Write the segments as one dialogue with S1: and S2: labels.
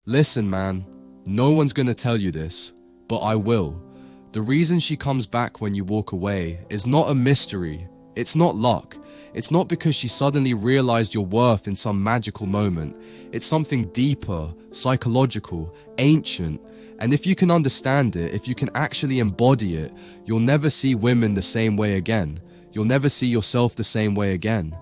S1: Listen, man, no one's gonna tell you this, but I will. The reason she comes back when you walk away is not a mystery. It's not luck. It's not because she suddenly realized your worth in some magical moment. It's something deeper, psychological, ancient. And if you can understand it, if you can actually embody it, you'll never see women the same way again. You'll never see yourself the same way again.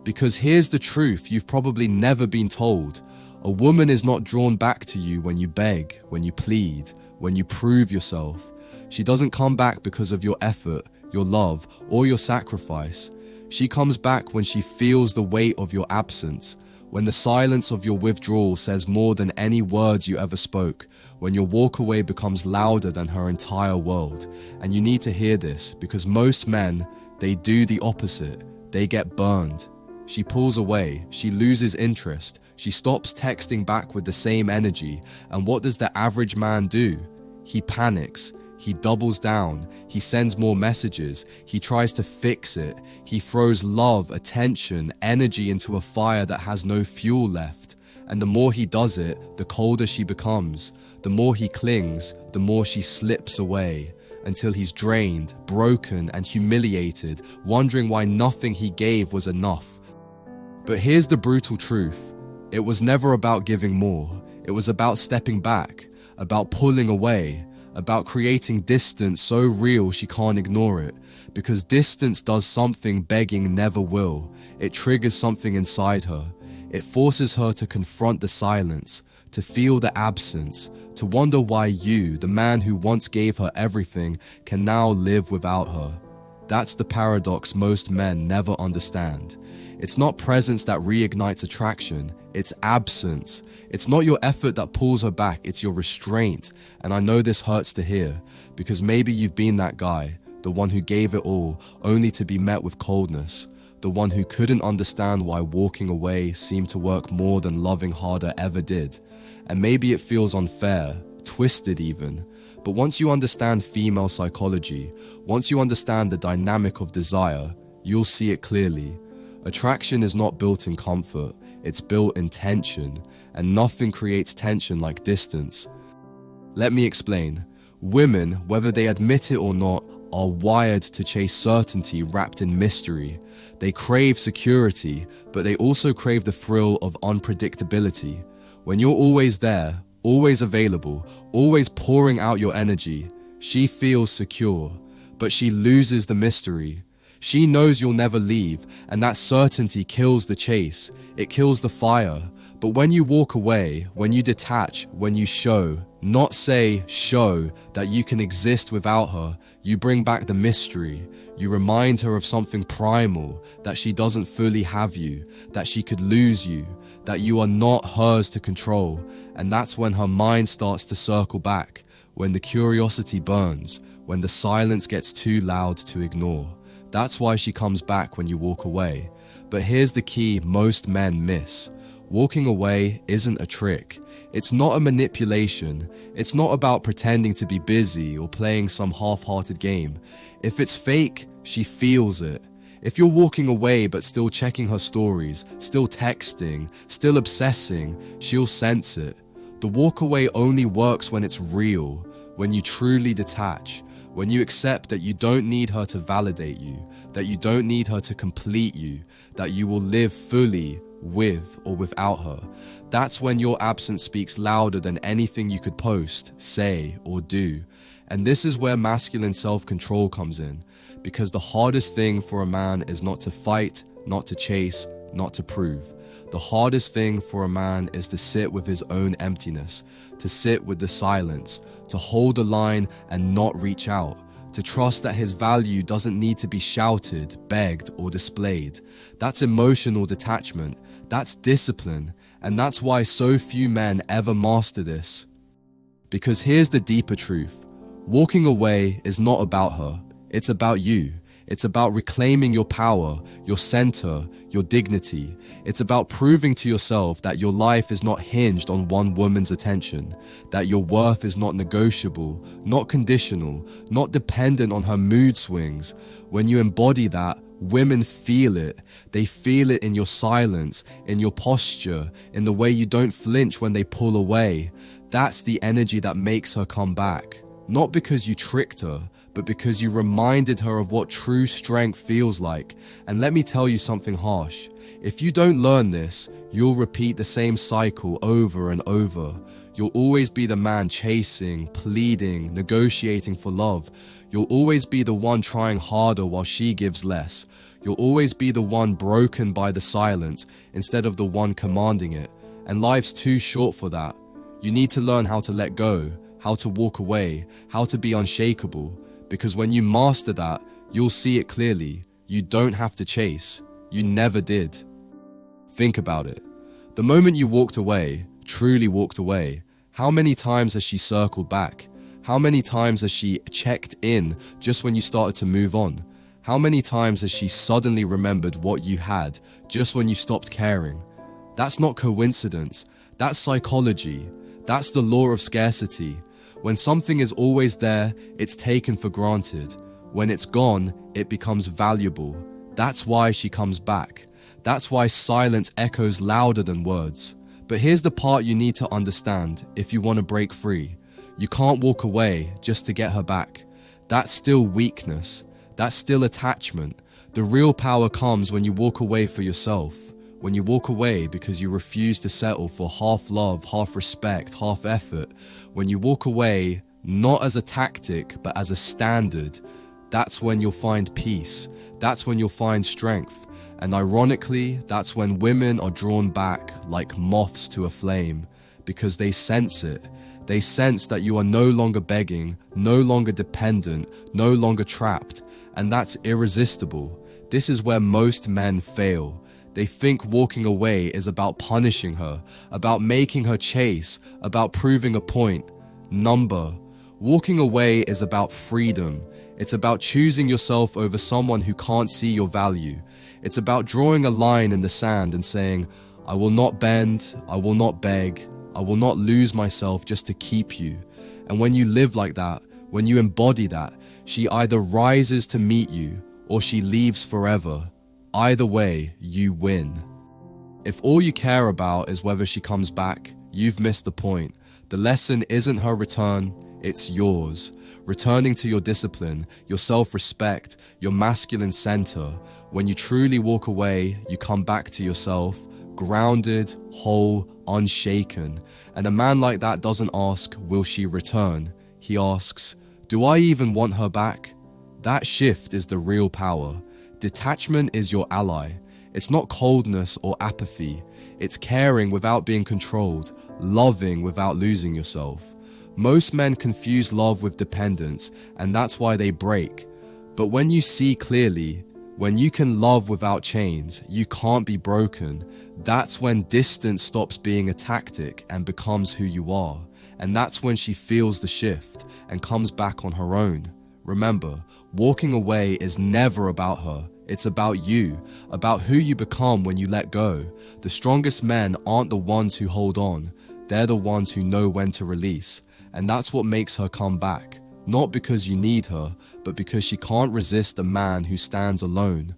S1: Because here's the truth you've probably never been told. A woman is not drawn back to you when you beg, when you plead, when you prove yourself. She doesn't come back because of your effort, your love, or your sacrifice. She comes back when she feels the weight of your absence, when the silence of your withdrawal says more than any words you ever spoke, when your walk away becomes louder than her entire world. And you need to hear this, because most men, they do the opposite. They get burned. She pulls away, she loses interest, she stops texting back with the same energy, and what does the average man do? He panics. He doubles down, he sends more messages, he tries to fix it, he throws love, attention, energy into a fire that has no fuel left. And the more he does it, the colder she becomes. The more he clings, the more she slips away, until he's drained, broken, and humiliated, wondering why nothing he gave was enough. But here's the brutal truth. It was never about giving more. It was about stepping back, about pulling away, about creating distance so real she can't ignore it. Because distance does something begging never will. It triggers something inside her. It forces her to confront the silence, to feel the absence, to wonder why you, the man who once gave her everything, can now live without her. That's the paradox most men never understand. It's not presence that reignites attraction, it's absence. It's not your effort that pulls her back, it's your restraint. And I know this hurts to hear, because maybe you've been that guy, the one who gave it all, only to be met with coldness. The one who couldn't understand why walking away seemed to work more than loving harder ever did. And maybe it feels unfair, twisted even. But once you understand female psychology, once you understand the dynamic of desire, you'll see it clearly. Attraction is not built in comfort, it's built in tension, and nothing creates tension like distance. Let me explain. Women, whether they admit it or not, are wired to chase certainty wrapped in mystery. They crave security, but they also crave the thrill of unpredictability. When you're always there, always available, always pouring out your energy, she feels secure, but she loses the mystery. She knows you'll never leave, and that certainty kills the chase. It kills the fire. But when you walk away, when you detach, when you show, not say, show, that you can exist without her, you bring back the mystery. You remind her of something primal, that she doesn't fully have you, that she could lose you, that you are not hers to control. And that's when her mind starts to circle back, when the curiosity burns, when the silence gets too loud to ignore. That's why she comes back when you walk away. But here's the key most men miss. Walking away isn't a trick. It's not a manipulation. It's not about pretending to be busy or playing some half-hearted game. If it's fake, she feels it. If you're walking away but still checking her stories, still texting, still obsessing, she'll sense it. The walk away only works when it's real, when you truly detach. When you accept that you don't need her to validate you, that you don't need her to complete you, that you will live fully with or without her, that's when your absence speaks louder than anything you could post, say, or do. And this is where masculine self-control comes in, because the hardest thing for a man is not to fight, not to chase, not to prove. The hardest thing for a man is to sit with his own emptiness, to sit with the silence, to hold the line and not reach out, to trust that his value doesn't need to be shouted, begged, or displayed. That's emotional detachment, that's discipline, and that's why so few men ever master this. Because here's the deeper truth. Walking away is not about her, it's about you. It's about reclaiming your power, your center, your dignity. It's about proving to yourself that your life is not hinged on one woman's attention, that your worth is not negotiable, not conditional, not dependent on her mood swings. When you embody that, Women feel it. They feel it in your silence, in your posture, in the way you don't flinch when they pull away. That's the energy that makes her come back. Not because you tricked her, but because you reminded her of what true strength feels like. And let me tell you something harsh. If you don't learn this, you'll repeat the same cycle over and over. You'll always be the man chasing, pleading, negotiating for love. You'll always be the one trying harder while she gives less. You'll always be the one broken by the silence instead of the one commanding it. And life's too short for that. You need to learn how to let go, how to walk away, how to be unshakable. Because when you master that, you'll see it clearly. You don't have to chase. You never did. Think about it. The moment you walked away, truly walked away, how many times has she circled back? How many times has she checked in just when you started to move on? How many times has she suddenly remembered what you had just when you stopped caring? That's not coincidence. That's psychology. That's the law of scarcity. When something is always there, it's taken for granted. When it's gone, it becomes valuable. That's why she comes back. That's why silence echoes louder than words. But here's the part you need to understand if you want to break free. You can't walk away just to get her back. That's still weakness. That's still attachment. The real power comes when you walk away for yourself. When you walk away because you refuse to settle for half love, half respect, half effort. When you walk away not as a tactic but as a standard. That's when you'll find peace. That's when you'll find strength. And ironically, that's when women are drawn back like moths to a flame, because they sense it. They sense that you are no longer begging, no longer dependent, no longer trapped, and that's irresistible. This is where most men fail. They think walking away is about punishing her, about making her chase, about proving a point. Number. Walking away is about freedom. It's about choosing yourself over someone who can't see your value. It's about drawing a line in the sand and saying, I will not bend, I will not beg, I will not lose myself just to keep you. And when you live like that, when you embody that, she either rises to meet you or she leaves forever. Either way, you win. If all you care about is whether she comes back, you've missed the point. The lesson isn't her return, it's yours. Returning to your discipline, your self-respect, your masculine center. When you truly walk away, you come back to yourself, grounded, whole, unshaken. And a man like that doesn't ask, will she return? He asks, do I even want her back? That shift is the real power. Detachment is your ally. It's not coldness or apathy. It's caring without being controlled, loving without losing yourself. Most men confuse love with dependence, and that's why they break. But when you see clearly, when you can love without chains, you can't be broken. That's when distance stops being a tactic and becomes who you are. And that's when she feels the shift and comes back on her own. Remember, walking away is never about her. It's about you, about who you become when you let go. The strongest men aren't the ones who hold on. They're the ones who know when to release. And that's what makes her come back. Not because you need her, but because she can't resist a man who stands alone.